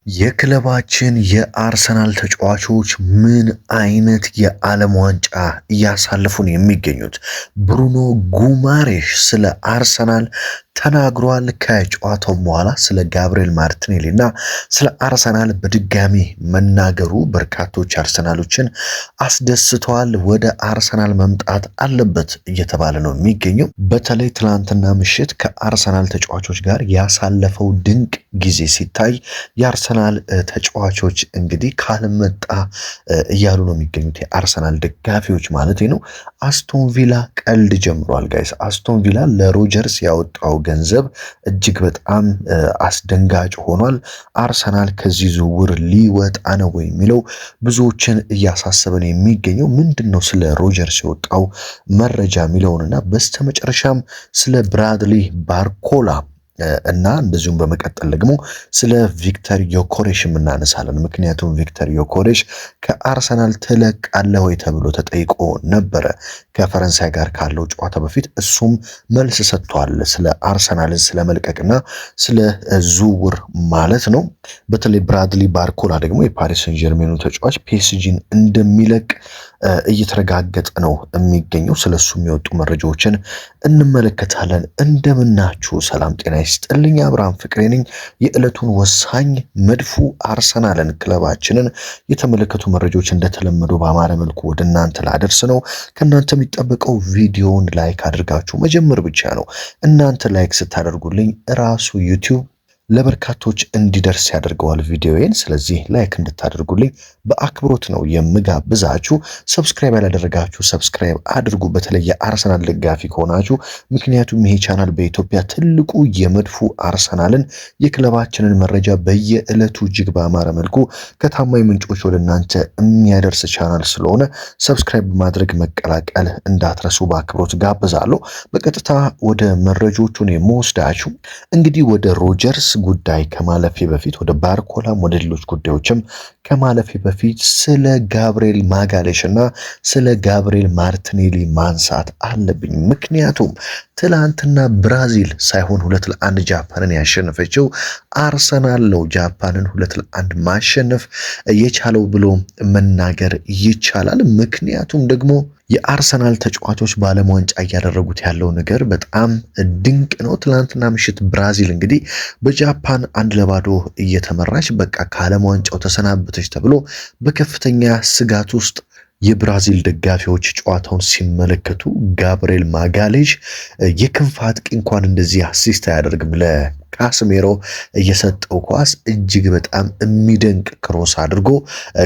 የክለባችን የአርሰናል ተጫዋቾች ምን አይነት የዓለም ዋንጫ እያሳለፉን የሚገኙት? ብሩኖ ጉማሬሽ ስለ አርሰናል ተናግሯል። ከጨዋታው በኋላ ስለ ጋብሪኤል ማርቲኔሊ እና ስለ አርሰናል በድጋሚ መናገሩ በርካቶች አርሰናሎችን አስደስተዋል። ወደ አርሰናል መምጣት አለበት እየተባለ ነው የሚገኘው። በተለይ ትላንትና ምሽት ከአርሰናል ተጫዋቾች ጋር ያሳለፈው ድንቅ ጊዜ ሲታይ የአርሰናል ተጫዋቾች እንግዲህ ካልመጣ እያሉ ነው የሚገኙት፣ የአርሰናል ደጋፊዎች ማለት ነው። አስቶን ቪላ ቀልድ ጀምሯል ጋይስ። አስቶን ቪላ ለሮጀርስ ያወጣው ገንዘብ እጅግ በጣም አስደንጋጭ ሆኗል። አርሰናል ከዚህ ዝውውር ሊወጣ ነው የሚለው ብዙዎችን እያሳሰበን የሚገኘው ምንድን ነው ስለ ሮጀርስ የወጣው መረጃ የሚለውንና በስተመጨረሻም ስለ ብራድሊ ባርኮላ እና እንደዚሁም በመቀጠል ደግሞ ስለ ቪክተር ዮኮሬሽ እናነሳለን። ምክንያቱም ቪክተር ዮኮሬሽ ከአርሰናል ትለቃለህ ወይ ተብሎ ተጠይቆ ነበረ ከፈረንሳይ ጋር ካለው ጨዋታ በፊት። እሱም መልስ ሰጥቷል ስለ አርሰናልን ስለ መልቀቅና ስለ ዝውውር ማለት ነው። በተለይ ብራድሊ ባርኮላ ደግሞ የፓሪስ ሰን ጀርሜኑ ተጫዋች ፒኤስጂን እንደሚለቅ እየተረጋገጠ ነው የሚገኘው። ስለሱ የሚወጡ መረጃዎችን እንመለከታለን። እንደምናችሁ፣ ሰላም ጤና ይስጥልኝ። አብርሃም ፍቅሬ ነኝ። የዕለቱን ወሳኝ መድፉ አርሰናልን ክለባችንን የተመለከቱ መረጃዎች እንደተለመደው በአማረ መልኩ ወደ እናንተ ላደርስ ነው። ከእናንተ የሚጠበቀው ቪዲዮውን ላይክ አድርጋችሁ መጀመር ብቻ ነው። እናንተ ላይክ ስታደርጉልኝ ራሱ ዩቲዩብ ለበርካቶች እንዲደርስ ያደርገዋል ቪዲዮዬን። ስለዚህ ላይክ እንድታደርጉልኝ በአክብሮት ነው የምጋብዛችሁ። ሰብስክራይብ ያላደረጋችሁ ሰብስክራይብ አድርጉ፣ በተለይ የአርሰናል ደጋፊ ከሆናችሁ። ምክንያቱም ይሄ ቻናል በኢትዮጵያ ትልቁ የመድፉ አርሰናልን የክለባችንን መረጃ በየዕለቱ እጅግ በአማረ መልኩ ከታማኝ ምንጮች ወደ እናንተ የሚያደርስ ቻናል ስለሆነ ሰብስክራይብ በማድረግ መቀላቀል እንዳትረሱ በአክብሮት ጋብዛለሁ። በቀጥታ ወደ መረጃዎቹን የምወስዳችሁ እንግዲህ ወደ ሮጀርስ ጉዳይ ከማለፌ በፊት ወደ ባርኮላም ወደ ሌሎች ጉዳዮችም ከማለፌ በፊት ስለ ጋብሪኤል ማጋሌሽ እና ስለ ጋብሪኤል ማርቲኔሊ ማንሳት አለብኝ። ምክንያቱም ትላንትና ብራዚል ሳይሆን 2-1 ጃፓንን ያሸነፈችው አርሰናል ነው። ጃፓንን 2-1 ማሸነፍ የቻለው ብሎ መናገር ይቻላል። ምክንያቱም ደግሞ የአርሰናል ተጫዋቾች በዓለም ዋንጫ እያደረጉት ያለው ነገር በጣም ድንቅ ነው። ትላንትና ምሽት ብራዚል እንግዲህ በጃፓን 1-0 እየተመራች በቃ ከዓለም ዋንጫው ተሰናበተች ተብሎ በከፍተኛ ስጋት ውስጥ የብራዚል ደጋፊዎች ጨዋታውን ሲመለከቱ ጋብሪኤል ማጋሌሽ የክንፍ አጥቂ እንኳን እንደዚህ አሲስት አያደርግም ካስሜሮ እየሰጠው ኳስ እጅግ በጣም የሚደንቅ ክሮስ አድርጎ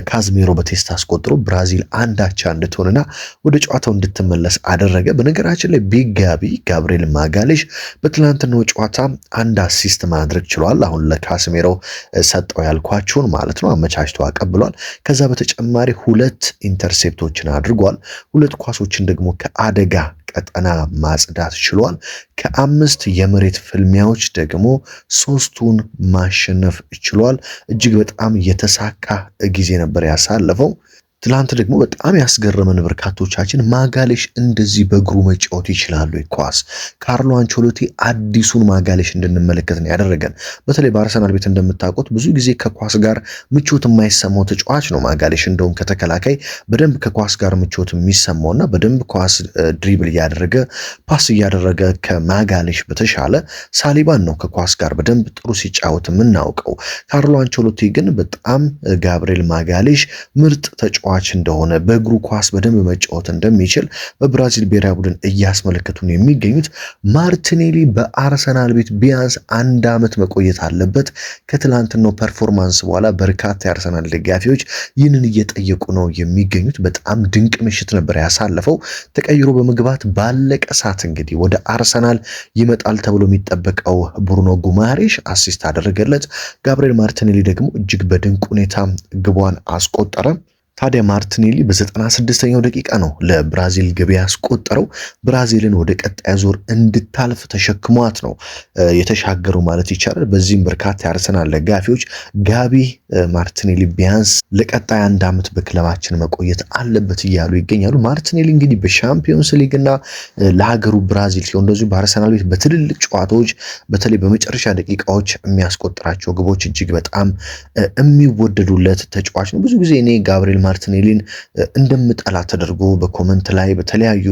ካዝሜሮ በቴስት አስቆጥሮ ብራዚል 1-1 እንድትሆንና ወደ ጨዋታው እንድትመለስ አደረገ። በነገራችን ላይ ቢጋቢ ጋብሪኤል ማጋሌሽ በትላንትናው ጨዋታ 1 አሲስት ማድረግ ችሏል። አሁን ለካስሜሮ ሰጠው ያልኳችሁን ማለት ነው አመቻችቶ አቀብሏል። ከዛ በተጨማሪ 2 ኢንተርሴፕቶችን አድርጓል። 2 ኳሶችን ደግሞ ከአደጋ ቀጠና ማጽዳት ችሏል። ከ5 የመሬት ፍልሚያዎች ደግሞ 3ቱን ማሸነፍ ችሏል። እጅግ በጣም የተሳካ ጊዜ ነበር ያሳለፈው። ትላንት ደግሞ በጣም ያስገረመን በርካቶቻችን ማጋሌሽ እንደዚህ በእግሩ መጫወት ይችላሉ ኳስ። ካርሎ አንቸሎቲ አዲሱን ማጋሌሽ እንድንመለከት ነው ያደረገን። በተለይ በአርሰናል ቤት እንደምታውቁት ብዙ ጊዜ ከኳስ ጋር ምቾት የማይሰማው ተጫዋች ነው ማጋሌሽ። እንደውም ከተከላካይ በደንብ ከኳስ ጋር ምቾት የሚሰማውና በደንብ ኳስ ድሪብል እያደረገ ፓስ እያደረገ ከማጋሌሽ በተሻለ ሳሊባን ነው ከኳስ ጋር በደንብ ጥሩ ሲጫወት የምናውቀው። ካርሎ አንቸሎቲ ግን በጣም ጋብሪኤል ማጋሌሽ ምርጥ ተጫዋች እንደሆነ በእግሩ ኳስ በደንብ መጫወት እንደሚችል በብራዚል ብሔራዊ ቡድን እያስመለከቱን የሚገኙት። ማርቲኔሊ በአርሰናል ቤት ቢያንስ 1 ዓመት መቆየት አለበት። ከትላንትናው ፐርፎርማንስ በኋላ በርካታ የአርሰናል ደጋፊዎች ይህንን እየጠየቁ ነው የሚገኙት። በጣም ድንቅ ምሽት ነበር ያሳለፈው። ተቀይሮ በመግባት ባለቀ ሰዓት እንግዲህ ወደ አርሰናል ይመጣል ተብሎ የሚጠበቀው ብሩኖ ጉማሬሽ አሲስት አደረገለት። ጋብሪኤል ማርቲኔሊ ደግሞ እጅግ በድንቅ ሁኔታ ግቧን አስቆጠረ። ታዲያ ማርቲኔሊ በ96ኛው ደቂቃ ነው ለብራዚል ግብ ያስቆጠረው። ብራዚልን ወደ ቀጣይ ዙር እንድታልፍ ተሸክሟት ነው የተሻገረው ማለት ይቻላል። በዚህም በርካታ የአርሰናል ደጋፊዎች ጋቢ ማርቲኔሊ ቢያንስ ለቀጣይ 1 ዓመት በክለባችን መቆየት አለበት እያሉ ይገኛሉ። ማርቲኔሊ እንግዲህ በሻምፒዮንስ ሊግ እና ለሀገሩ ብራዚል ሲሆን እንደዚሁ በአርሰናል ቤት በትልልቅ ጨዋታዎች በተለይ በመጨረሻ ደቂቃዎች የሚያስቆጥራቸው ግቦች እጅግ በጣም የሚወደዱለት ተጫዋች ነው። ብዙ ጊዜ እኔ ጋብሪኤል ማርቲኔሊን እንደምጠላ ተደርጎ በኮመንት ላይ በተለያዩ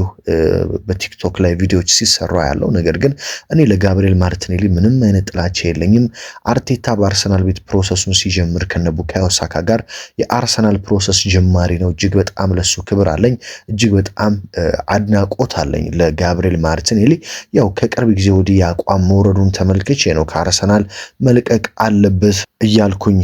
በቲክቶክ ላይ ቪዲዮዎች ሲሰራ ያለው፣ ነገር ግን እኔ ለጋብሪኤል ማርቲኔሊ ምንም አይነት ጥላቻ የለኝም። አርቴታ በአርሰናል ቤት ፕሮሰሱን ሲጀምር ከነ ቡካዮ ሳካ ጋር የአርሰናል ፕሮሰስ ጀማሪ ነው። እጅግ በጣም ለሱ ክብር አለኝ፣ እጅግ በጣም አድናቆት አለኝ ለጋብሪኤል ማርቲኔሊ። ያው ከቅርብ ጊዜ ወዲህ የአቋም መውረዱን ተመልክቼ ነው ከአርሰናል መልቀቅ አለበት እያልኩኝ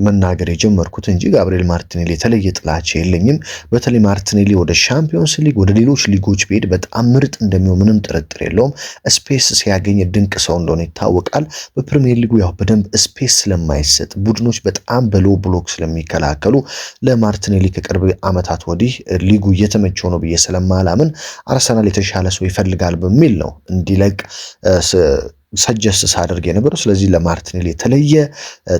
መናገር የጀመርኩት እንጂ ጋብሪኤል ማርቲኔሊ የተለየ ጥላቻ የለኝም። በተለይ ማርቲኔሊ ወደ ሻምፒዮንስ ሊግ ወደ ሌሎች ሊጎች ቢሄድ በጣም ምርጥ እንደሚሆን ምንም ጥርጥር የለውም። ስፔስ ሲያገኝ ድንቅ ሰው እንደሆነ ይታወቃል። በፕሪሚየር ሊጉ ያው በደንብ ስፔስ ስለማይሰጥ ቡድኖች በጣም በሎ ብሎክ ስለሚከላከሉ ለማርቲኔሊ ከቅርብ ዓመታት ወዲህ ሊጉ እየተመቸው ነው ብዬ ስለማላምን አርሰናል የተሻለ ሰው ይፈልጋል በሚል ነው እንዲለቅ ሰጀስት ሳደርግ የነበረው። ስለዚህ ለማርቲኔሊ የተለየ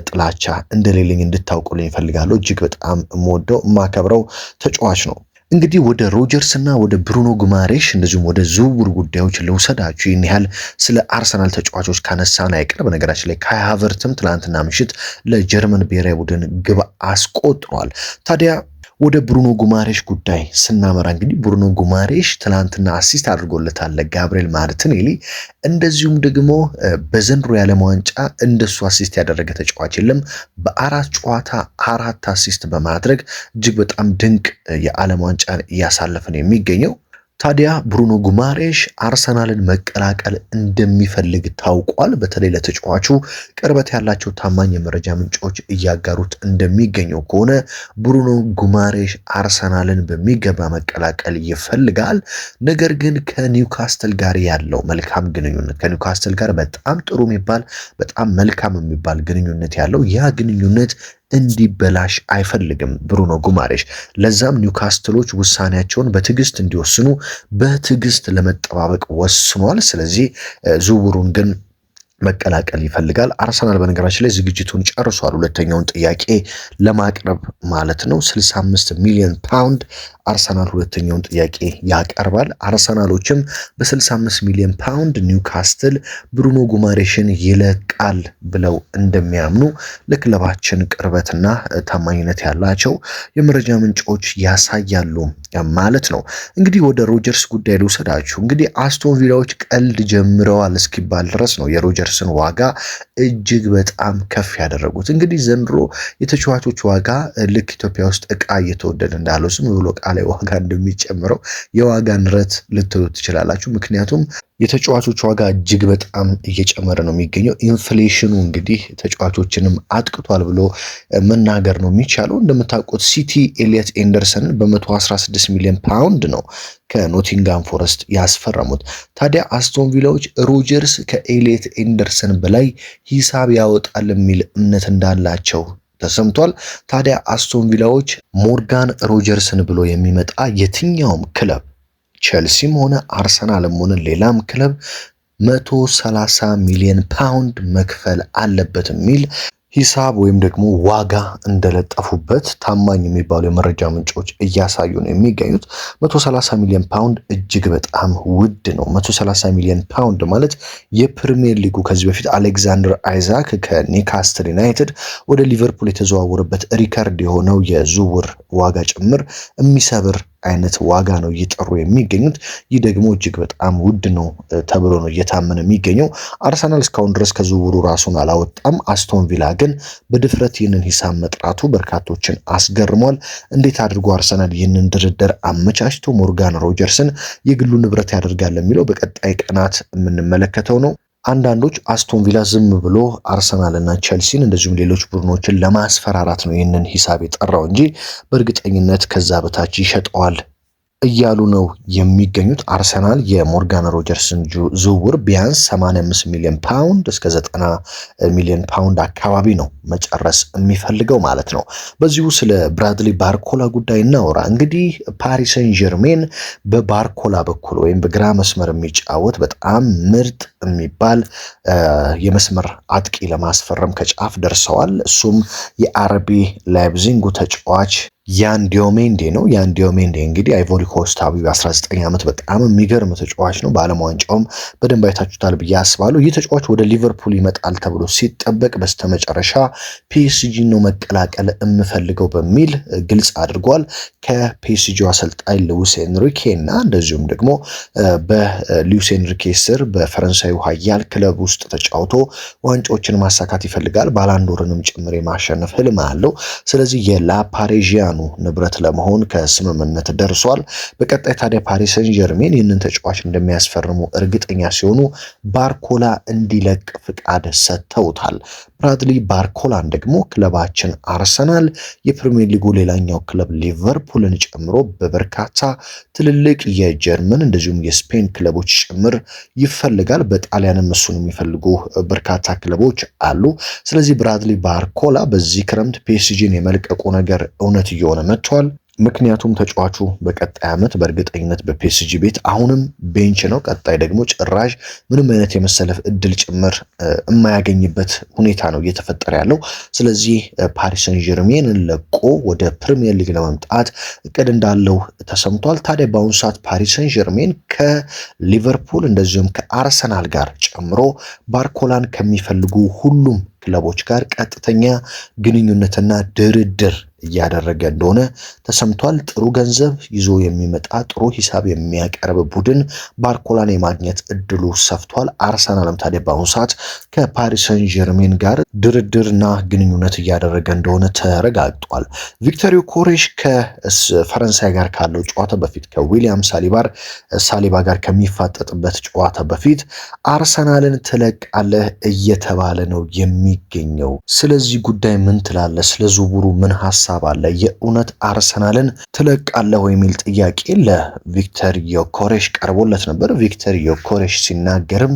ጥላቻ እንደሌለኝ እንድታውቁልኝ እፈልጋለሁ። እጅግ በጣም የምወደው የማከብረው ተጫዋች ነው። እንግዲህ ወደ ሮጀርስ እና ወደ ብሩኖ ጉማሬሽ እንደዚሁም ወደ ዝውውር ጉዳዮች ልውሰዳችሁ። ይህን ያህል ስለ አርሰናል ተጫዋቾች ካነሳን አይቀር በነገራችን ላይ ካይ ሃቨርትም ትናንትና ምሽት ለጀርመን ብሔራዊ ቡድን ግብ አስቆጥሯል። ታዲያ ወደ ብሩኖ ጉማሬሽ ጉዳይ ስናመራ እንግዲህ ብሩኖ ጉማሬሽ ትላንትና አሲስት አድርጎለታል ለጋብሪኤል ማርቲኔሊ። እንደዚሁም ደግሞ በዘንድሮ የዓለም ዋንጫ እንደሱ አሲስት ያደረገ ተጫዋች የለም። በ4 ጨዋታ 4 አሲስት በማድረግ እጅግ በጣም ድንቅ የዓለም ዋንጫን እያሳለፈ ነው የሚገኘው። ታዲያ ብሩኖ ጉማሬሽ አርሰናልን መቀላቀል እንደሚፈልግ ታውቋል። በተለይ ለተጫዋቹ ቅርበት ያላቸው ታማኝ የመረጃ ምንጮች እያጋሩት እንደሚገኘው ከሆነ ብሩኖ ጉማሬሽ አርሰናልን በሚገባ መቀላቀል ይፈልጋል። ነገር ግን ከኒውካስትል ጋር ያለው መልካም ግንኙነት ከኒውካስትል ጋር በጣም ጥሩ የሚባል በጣም መልካም የሚባል ግንኙነት ያለው ያ ግንኙነት እንዲበላሽ አይፈልግም ብሩኖ ጉማሬሽ። ለዛም ኒውካስትሎች ውሳኔያቸውን በትዕግስት እንዲወስኑ በትዕግስት ለመጠባበቅ ወስኗል። ስለዚህ ዝውውሩን ግን መቀላቀል ይፈልጋል። አርሰናል በነገራችን ላይ ዝግጅቱን ጨርሷል። ሁለተኛውን ጥያቄ ለማቅረብ ማለት ነው። 65 ሚሊዮን ፓውንድ አርሰናል ሁለተኛውን ጥያቄ ያቀርባል። አርሰናሎችም በ65 ሚሊዮን ፓውንድ ኒውካስትል ብሩኖ ጉማሬሽን ይለቃል ብለው እንደሚያምኑ ለክለባችን ቅርበትና ታማኝነት ያላቸው የመረጃ ምንጮች ያሳያሉ ማለት ነው። እንግዲህ ወደ ሮጀርስ ጉዳይ ልውሰዳችሁ። እንግዲህ አስቶን ቪላዎች ቀልድ ጀምረዋል እስኪባል ድረስ ነው የሮጀርስን ዋጋ እጅግ በጣም ከፍ ያደረጉት። እንግዲህ ዘንድሮ የተጫዋቾች ዋጋ ልክ ኢትዮጵያ ውስጥ እቃ እየተወደደ እንዳለው ዝም ብሎ እቃ ላይ ዋጋ እንደሚጨምረው የዋጋ ንረት ልትሉ ትችላላችሁ። ምክንያቱም የተጫዋቾች ዋጋ እጅግ በጣም እየጨመረ ነው የሚገኘው። ኢንፍሌሽኑ እንግዲህ ተጫዋቾችንም አጥቅቷል ብሎ መናገር ነው የሚቻለው። እንደምታውቁት ሲቲ ኤሊየት ኤንደርሰንን በ116 ሚሊዮን ፓውንድ ነው ከኖቲንጋም ፎረስት ያስፈረሙት። ታዲያ አስቶን ቪላዎች ሮጀርስ ከኤሊየት ኤንደርሰን በላይ ሂሳብ ያወጣል የሚል እምነት እንዳላቸው ተሰምቷል። ታዲያ አስቶን ቪላዎች ሞርጋን ሮጀርስን ብሎ የሚመጣ የትኛውም ክለብ ቼልሲም ሆነ አርሰናልም ሆነ ሌላም ክለብ 130 ሚሊዮን ፓውንድ መክፈል አለበት የሚል ሂሳብ ወይም ደግሞ ዋጋ እንደለጠፉበት ታማኝ የሚባሉ የመረጃ ምንጮች እያሳዩ ነው የሚገኙት። 130 ሚሊዮን ፓውንድ እጅግ በጣም ውድ ነው። 130 ሚሊዮን ፓውንድ ማለት የፕሪሚየር ሊጉ ከዚህ በፊት አሌክዛንደር አይዛክ ከኒውካስትል ዩናይትድ ወደ ሊቨርፑል የተዘዋወረበት ሪከርድ የሆነው የዝውውር ዋጋ ጭምር የሚሰብር አይነት ዋጋ ነው እየጠሩ የሚገኙት። ይህ ደግሞ እጅግ በጣም ውድ ነው ተብሎ ነው እየታመነ የሚገኘው። አርሰናል እስካሁን ድረስ ከዝውውሩ ራሱን አላወጣም። አስቶን ቪላ ግን በድፍረት ይህንን ሂሳብ መጥራቱ በርካቶችን አስገርሟል። እንዴት አድርጎ አርሰናል ይህንን ድርድር አመቻችቶ ሞርጋን ሮጀርስን የግሉ ንብረት ያደርጋል የሚለው በቀጣይ ቀናት የምንመለከተው ነው። አንዳንዶች አስቶን ቪላ ዝም ብሎ አርሰናል እና ቼልሲን እንደዚሁም ሌሎች ቡድኖችን ለማስፈራራት ነው ይህንን ሂሳብ የጠራው እንጂ በእርግጠኝነት ከዛ በታች ይሸጠዋል እያሉ ነው የሚገኙት። አርሰናል የሞርጋን ሮጀርስን ዝውውር ቢያንስ 85 ሚሊዮን ፓውንድ እስከ 90 ሚሊዮን ፓውንድ አካባቢ ነው መጨረስ የሚፈልገው ማለት ነው። በዚሁ ስለ ብራድሊ ባርኮላ ጉዳይ እናወራ። እንግዲህ ፓሪስ ሰን ጀርሜን በባርኮላ በኩል ወይም በግራ መስመር የሚጫወት በጣም ምርጥ የሚባል የመስመር አጥቂ ለማስፈረም ከጫፍ ደርሰዋል። እሱም የአርቢ ላይፕዚንጉ ተጫዋች ያን ዲዮሜንዴ ነው። ያን ዲዮሜንዴ እንግዲህ አይቮሪ ኮስታዊ 19 ዓመት በጣም የሚገርም ተጫዋች ነው። በዓለም ዋንጫውም በደንብ አይታችሁታል ብዬ አስባለሁ። ይህ ተጫዋች ወደ ሊቨርፑል ይመጣል ተብሎ ሲጠበቅ በስተመጨረሻ ፒኤስጂ ነው መቀላቀል የምፈልገው በሚል ግልጽ አድርጓል። ከፒኤስጂው አሰልጣኝ ሉዊስ ኤንሪኬ እና እንደዚሁም ደግሞ በሉዊስ ኤንሪኬ ስር በፈረንሳዩ ኃያል ክለብ ውስጥ ተጫውቶ ዋንጫዎችን ማሳካት ይፈልጋል። ባላንዶርንም ጭምር የማሸነፍ ህልም አለው። ስለዚህ የላፓሬዥያ ንብረት ለመሆን ከስምምነት ደርሷል። በቀጣይ ታዲያ ፓሪስ ሰን ጀርሜን ይህንን ተጫዋች እንደሚያስፈርሙ እርግጠኛ ሲሆኑ ባርኮላ እንዲለቅ ፍቃድ ሰጥተውታል። ብራድሊ ባርኮላን ደግሞ ክለባችን አርሰናል፣ የፕሪሚየር ሊጉ ሌላኛው ክለብ ሊቨርፑልን ጨምሮ በበርካታ ትልልቅ የጀርመን እንደዚሁም የስፔን ክለቦች ጭምር ይፈልጋል። በጣሊያንም እሱን የሚፈልጉ በርካታ ክለቦች አሉ። ስለዚህ ብራድሊ ባርኮላ በዚህ ክረምት ፒኤስጂን የመልቀቁ ነገር እውነት እየሆነ መጥቷል። ምክንያቱም ተጫዋቹ በቀጣይ ዓመት በእርግጠኝነት በፒኤስጂ ቤት አሁንም ቤንች ነው። ቀጣይ ደግሞ ጭራሽ ምንም አይነት የመሰለፍ እድል ጭምር የማያገኝበት ሁኔታ ነው እየተፈጠረ ያለው። ስለዚህ ፓሪስ ሰን ጀርሜንን ለቆ ወደ ፕሪሚየር ሊግ ለመምጣት እቅድ እንዳለው ተሰምቷል። ታዲያ በአሁኑ ሰዓት ፓሪስ ሰን ጀርሜን ከሊቨርፑል እንደዚሁም ከአርሰናል ጋር ጨምሮ ባርኮላን ከሚፈልጉ ሁሉም ክለቦች ጋር ቀጥተኛ ግንኙነትና ድርድር እያደረገ እንደሆነ ተሰምቷል። ጥሩ ገንዘብ ይዞ የሚመጣ ጥሩ ሂሳብ የሚያቀርብ ቡድን ባርኮላን የማግኘት እድሉ ሰፍቷል። አርሰናልም ታዲያ በአሁኑ ሰዓት ከፓሪስ ሰን ጀርሜን ጋር ድርድርና ግንኙነት እያደረገ እንደሆነ ተረጋግጧል። ቪክተር ዮኬሬሽ ከፈረንሳይ ጋር ካለው ጨዋታ በፊት ከዊሊያም ሳሊባ ጋር ከሚፋጠጥበት ጨዋታ በፊት አርሰናልን ትለቃለህ እየተባለ ነው የሚገኘው። ስለዚህ ጉዳይ ምን ትላለህ? ስለ ዝውውሩ ምን ሀሳብ አለ? የእውነት አርሰናልን ትለቃለህ የሚል ጥያቄ ለቪክተር ዮኬሬሽ ቀርቦለት ነበር። ቪክተር ዮኬሬሽ ሲናገርም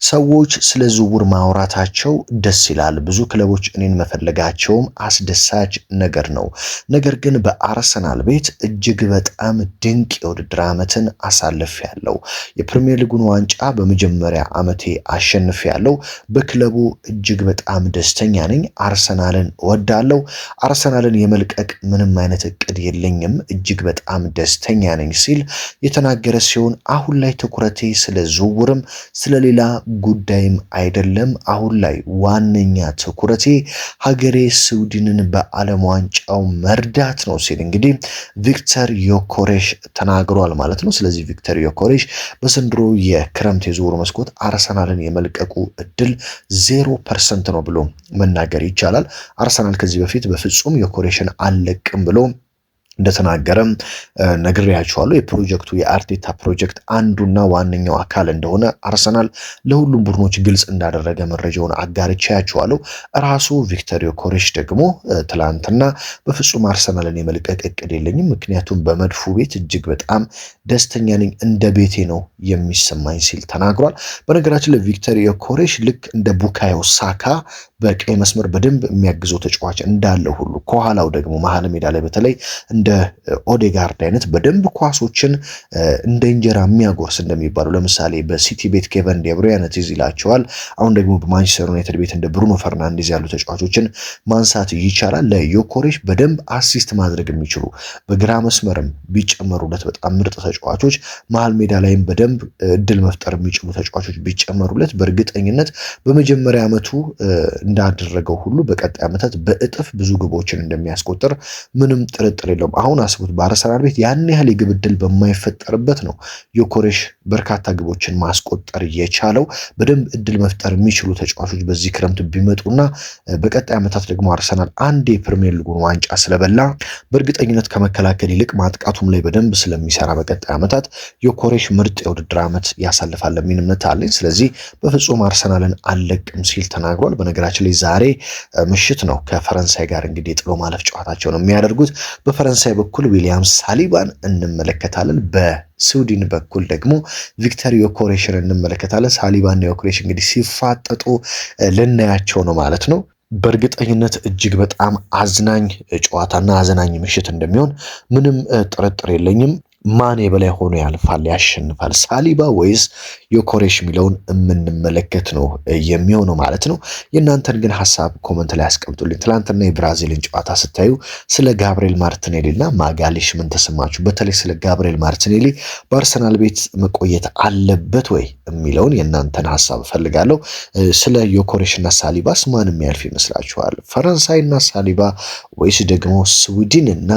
ሰዎች ስለ ዝውውር ማውራታቸው ደስ ይላል። ብዙ ክለቦች እኔን መፈለጋቸውም አስደሳች ነገር ነው። ነገር ግን በአርሰናል ቤት እጅግ በጣም ድንቅ የውድድር ዓመትን አሳልፌያለሁ። የፕሪሚየር ሊጉን ዋንጫ በመጀመሪያ ዓመቴ አሸንፌያለሁ። በክለቡ እጅግ በጣም ደስተኛ ነኝ። አርሰናልን እወዳለሁ። አርሰናልን የመልቀቅ ምንም አይነት እቅድ የለኝም። እጅግ በጣም ደስተኛ ነኝ ሲል የተናገረ ሲሆን አሁን ላይ ትኩረቴ ስለ ዝውውርም ስለሌላ ጉዳይም አይደለም። አሁን ላይ ዋነኛ ትኩረቴ ሀገሬ ስዊድንን በዓለም ዋንጫው መርዳት ነው ሲል እንግዲህ ቪክተር ዮኬሬሽ ተናግሯል ማለት ነው። ስለዚህ ቪክተር ዮኬሬሽ በዘንድሮ የክረምት የዝውውር መስኮት አርሰናልን የመልቀቁ እድል 0% ነው ብሎ መናገር ይቻላል። አርሰናል ከዚህ በፊት በፍጹም ዮኬሬሽን አልለቅም ብሎ እንደተናገረም ነግሬያቸዋለሁ። የፕሮጀክቱ የአርቴታ ፕሮጀክት አንዱና ዋነኛው አካል እንደሆነ አርሰናል ለሁሉም ቡድኖች ግልጽ እንዳደረገ መረጃውን አጋርቻያቸዋለሁ። ራሱ ቪክተር ዮኬሬሽ ደግሞ ትላንትና በፍጹም አርሰናልን የመልቀቅ እቅድ የለኝም፣ ምክንያቱም በመድፉ ቤት እጅግ በጣም ደስተኛ ነኝ፣ እንደ ቤቴ ነው የሚሰማኝ ሲል ተናግሯል። በነገራችን ላይ ቪክተር ዮኬሬሽ ልክ እንደ ቡካዮ ሳካ በቀይ መስመር በደንብ የሚያግዘው ተጫዋች እንዳለ ሁሉ ከኋላው ደግሞ መሀል ሜዳ ላይ በተለይ እንደ ኦዴጋርድ አይነት በደንብ ኳሶችን እንደ እንጀራ የሚያጎርስ እንደሚባሉ ለምሳሌ በሲቲ ቤት ኬቨን ዴ ብሩይነ ትዝ ይላቸዋል። አሁን ደግሞ በማንቸስተር ዩናይትድ ቤት እንደ ብሩኖ ፈርናንዴዝ ያሉ ተጫዋቾችን ማንሳት ይቻላል። ለዮኬሬሽ በደንብ አሲስት ማድረግ የሚችሉ በግራ መስመርም ቢጨመሩለት በጣም ምርጥ ተጫዋቾች፣ መሀል ሜዳ ላይም በደንብ እድል መፍጠር የሚችሉ ተጫዋቾች ቢጨመሩለት በእርግጠኝነት በመጀመሪያ ዓመቱ እንዳደረገው ሁሉ በቀጣይ ዓመታት በእጥፍ ብዙ ግቦችን እንደሚያስቆጥር ምንም ጥርጥር የለውም። አሁን አስቡት በአርሰናል ቤት ያን ያህል የግብ ዕድል በማይፈጠርበት ነው ዮኬሬሽ በርካታ ግቦችን ማስቆጠር የቻለው። በደንብ እድል መፍጠር የሚችሉ ተጫዋቾች በዚህ ክረምት ቢመጡና በቀጣይ ዓመታት ደግሞ አርሰናል አንድ የፕሪሚየር ሊጉን ዋንጫ ስለበላ በእርግጠኝነት ከመከላከል ይልቅ ማጥቃቱም ላይ በደንብ ስለሚሰራ በቀጣይ ዓመታት ዮኬሬሽ ምርጥ የውድድር ዓመት ያሳልፋል የሚል እምነት አለኝ። ስለዚህ በፍጹም አርሰናልን አልለቅም ሲል ተናግሯል። በነገራችን በነገራችን ላይ ዛሬ ምሽት ነው ከፈረንሳይ ጋር እንግዲህ የጥሎ ማለፍ ጨዋታቸውን የሚያደርጉት። በፈረንሳይ በኩል ዊሊያም ሳሊባን እንመለከታለን። በስዊድን በኩል ደግሞ ቪክተር ዮኬሬሽን እንመለከታለን። ሳሊባና ዮኬሬሽ እንግዲህ ሲፋጠጡ ልናያቸው ነው ማለት ነው። በእርግጠኝነት እጅግ በጣም አዝናኝ ጨዋታና አዝናኝ ምሽት እንደሚሆን ምንም ጥርጥር የለኝም። ማን የበላይ ሆኖ ያልፋል ያሸንፋል፣ ሳሊባ ወይስ ዮኬሬሽ የሚለውን የምንመለከት ነው የሚሆነው ማለት ነው። የእናንተን ግን ሀሳብ ኮመንት ላይ አስቀምጡልኝ። ትላንትና የብራዚልን ጨዋታ ስታዩ ስለ ጋብሪኤል ማርቲኔሊ እና ማጋሌሽ ምን ተሰማችሁ? በተለይ ስለ ጋብሪኤል ማርቲኔሊ በአርሰናል ቤት መቆየት አለበት ወይ የሚለውን የእናንተን ሀሳብ እፈልጋለሁ። ስለ ዮኬሬሽ እና ሳሊባስ ማን የሚያልፍ ይመስላችኋል? ፈረንሳይና ሳሊባ ወይስ ደግሞ ስዊድን እና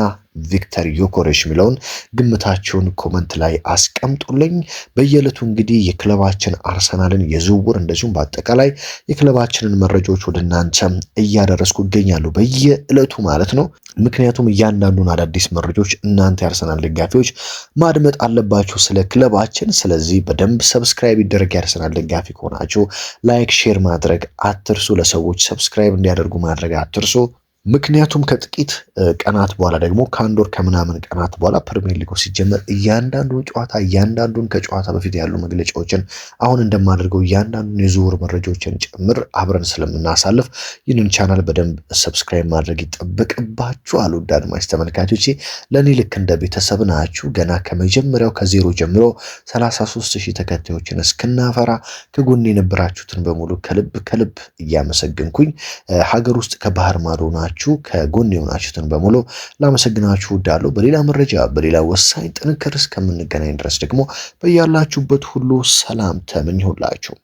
ቪክተር ዮኬሬሽ የሚለውን ግምታችሁን ኮመንት ላይ አስቀምጡልኝ። በየዕለቱ እንግዲህ የክለባችን አርሰናልን የዝውውር እንደዚሁም በአጠቃላይ የክለባችንን መረጃዎች ወደ እናንተ እያደረስኩ ይገኛሉ በየዕለቱ ማለት ነው። ምክንያቱም እያንዳንዱን አዳዲስ መረጃዎች እናንተ የአርሰናል ደጋፊዎች ማድመጥ አለባችሁ ስለ ክለባችን። ስለዚህ በደንብ ሰብስክራይብ ይደረግ። የአርሰናል ደጋፊ ከሆናችሁ ላይክ፣ ሼር ማድረግ አትርሱ። ለሰዎች ሰብስክራይብ እንዲያደርጉ ማድረግ አትርሱ። ምክንያቱም ከጥቂት ቀናት በኋላ ደግሞ ከአንድ ወር ከምናምን ቀናት በኋላ ፕሪሚየር ሊጉ ሲጀመር እያንዳንዱን ጨዋታ እያንዳንዱን ከጨዋታ በፊት ያሉ መግለጫዎችን አሁን እንደማደርገው እያንዳንዱን የዝውውር መረጃዎችን ጭምር አብረን ስለምናሳልፍ ይህንን ቻናል በደንብ ሰብስክራይብ ማድረግ ይጠበቅባችኋል። ውድ አድማጭ ተመልካቾቼ ለእኔ ልክ እንደ ቤተሰብ ናችሁ። ገና ከመጀመሪያው ከዜሮ ጀምሮ 33,000 ተከታዮችን እስክናፈራ ከጎን የነበራችሁትን በሙሉ ከልብ ከልብ እያመሰግንኩኝ ሀገር ውስጥ ከባህር ማዶ ናችሁ ከጎን የሆናችሁትን በሙሉ ላመሰግናችሁ እወዳለሁ። በሌላ መረጃ በሌላ ወሳኝ ጥንክር እስከምንገናኝ ድረስ ደግሞ በያላችሁበት ሁሉ ሰላም ተመኘሁላችሁ።